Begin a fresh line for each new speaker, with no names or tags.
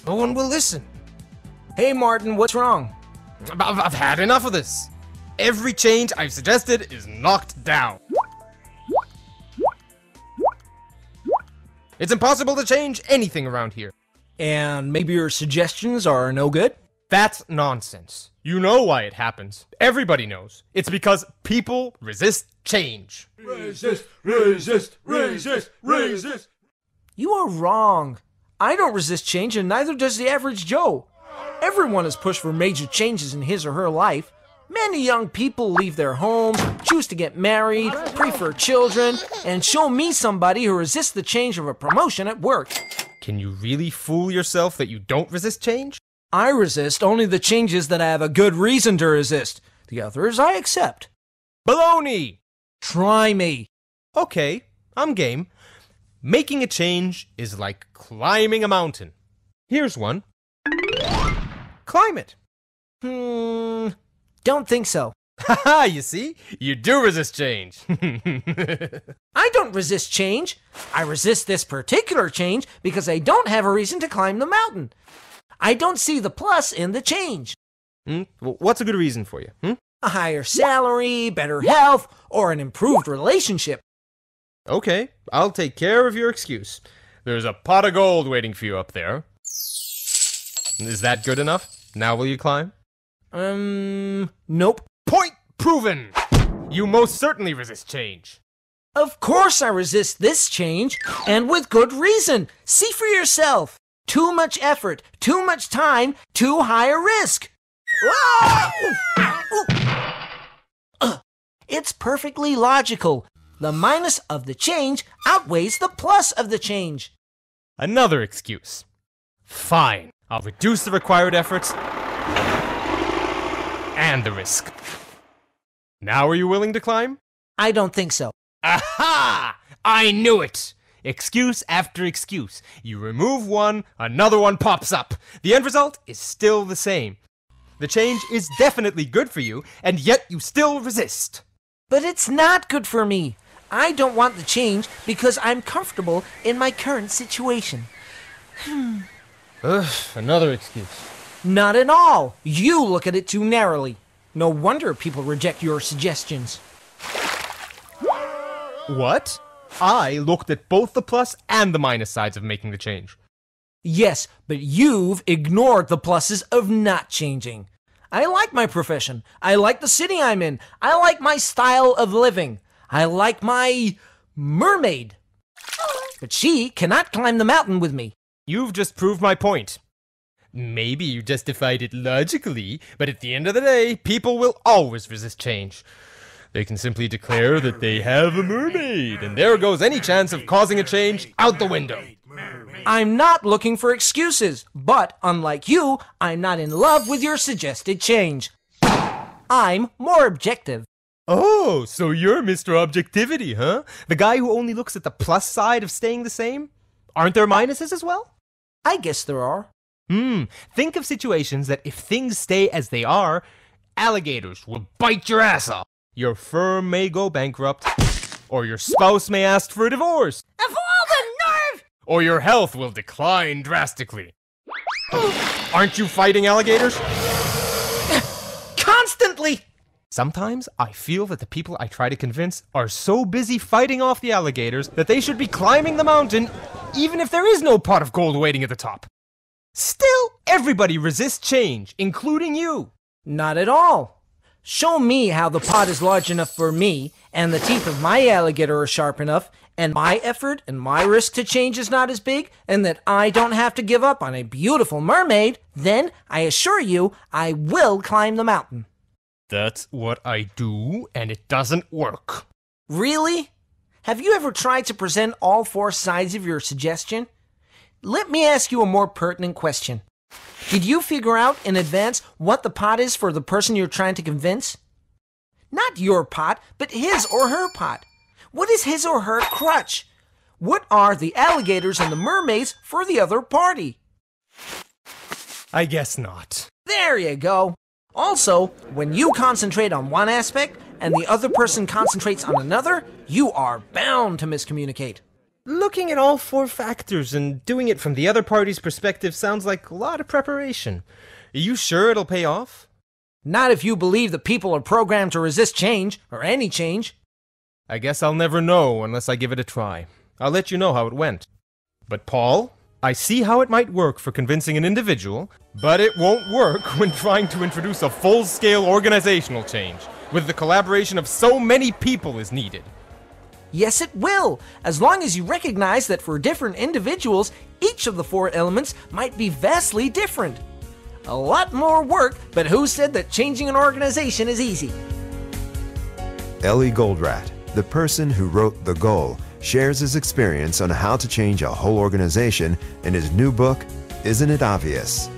No one will listen. Hey Martin, what's wrong?
I've had enough of this. Every change I've suggested is knocked down. It's impossible to change anything around here.
And maybe your suggestions are no good?
That's nonsense. You know why it happens. Everybody knows. It's because people resist change.
Resist, resist, resist, resist.
You are wrong. I don't resist change, and neither does the average Joe. Everyone has pushed for major changes in his or her life. Many young people leave their homes, choose to get married, prefer children, and show me somebody who resists the change of a promotion at work.
Can you really fool yourself that you don't resist change?
I resist only the changes that I have a good reason to resist. The others I accept.
Baloney!
Try me.
Okay, I'm game. Making a change is like climbing a mountain. Here's one. Climb it.
Don't think so.
Haha, you see? You do resist change.
I don't resist change. I resist this particular change because I don't have a reason to climb the mountain. I don't see the plus in the change.
Well, what's a good reason for you?
A higher salary, better health, or an improved relationship.
Okay, I'll take care of your excuse. There's a pot of gold waiting for you up there. Is that good enough? Now will you climb?
Nope.
Point proven! You most certainly resist change.
Of course I resist this change, and with good reason. See for yourself. Too much effort, too much time, too high a risk. It's perfectly logical. The minus of the change outweighs the plus of the change.
Another excuse. Fine, I'll reduce the required efforts and the risk. Now are you willing to climb?
I don't think so.
Aha! I knew it! Excuse after excuse. You remove one, another one pops up. The end result is still the same. The change is definitely good for you, and yet you still resist.
But it's not good for me. I don't want the change because I'm comfortable in my current situation.
Another excuse.
Not at all. You look at it too narrowly. No wonder people reject your suggestions.
What? I looked at both the plus and the minus sides of making the change.
Yes, but you've ignored the pluses of not changing. I like my profession. I like the city I'm in. I like my style of living. I like my mermaid. But she cannot climb the mountain with me.
You've just proved my point. Maybe you justified it logically, but at the end of the day, people will always resist change. They can simply declare that they have a mermaid, and there goes any chance of causing a change out the window.
I'm not looking for excuses, but unlike you, I'm not in love with your suggested change. I'm more objective.
Oh, so you're Mr. Objectivity, huh? The guy who only looks at the plus side of staying the same? Aren't there minuses as well?
I guess there are.
Think of situations that if things stay as they are, alligators will bite your ass off. Your firm may go bankrupt, or your spouse may ask for a divorce.
Of all the nerve!
Or your health will decline drastically. Aren't you fighting alligators?
Constantly!
Sometimes I feel that the people I try to convince are so busy fighting off the alligators that they should be climbing the mountain even if there is no pot of gold waiting at the top. Still, everybody resists change, including you.
Not at all. Show me how the pot is large enough for me, and the teeth of my alligator are sharp enough, and my effort and my risk to change is not as big, and that I don't have to give up on a beautiful mermaid, then I assure you I will climb the mountain.
That's what I do, and it doesn't work.
Really? Have you ever tried to present all four sides of your suggestion? Let me ask you a more pertinent question. Did you figure out in advance what the pot is for the person you're trying to convince? Not your pot, but his or her pot. What is his or her crutch? What are the alligators and the mermaids for the other party?
I guess not.
There you go. Also, when you concentrate on one aspect, and the other person concentrates on another, you are bound to miscommunicate.
Looking at all 4 factors and doing it from the other party's perspective sounds like a lot of preparation. Are you sure it'll pay off?
Not if you believe that people are programmed to resist change, or any change.
I guess I'll never know unless I give it a try. I'll let you know how it went. But Paul, I see how it might work for convincing an individual, but it won't work when trying to introduce a full-scale organizational change, with the collaboration of so many people is needed.
Yes, it will, as long as you recognize that for different individuals, each of the 4 elements might be vastly different. A lot more work, but who said that changing an organization is easy?
Ellie Goldratt, the person who wrote The Goal, shares his experience on how to change a whole organization in his new book, Isn't It Obvious?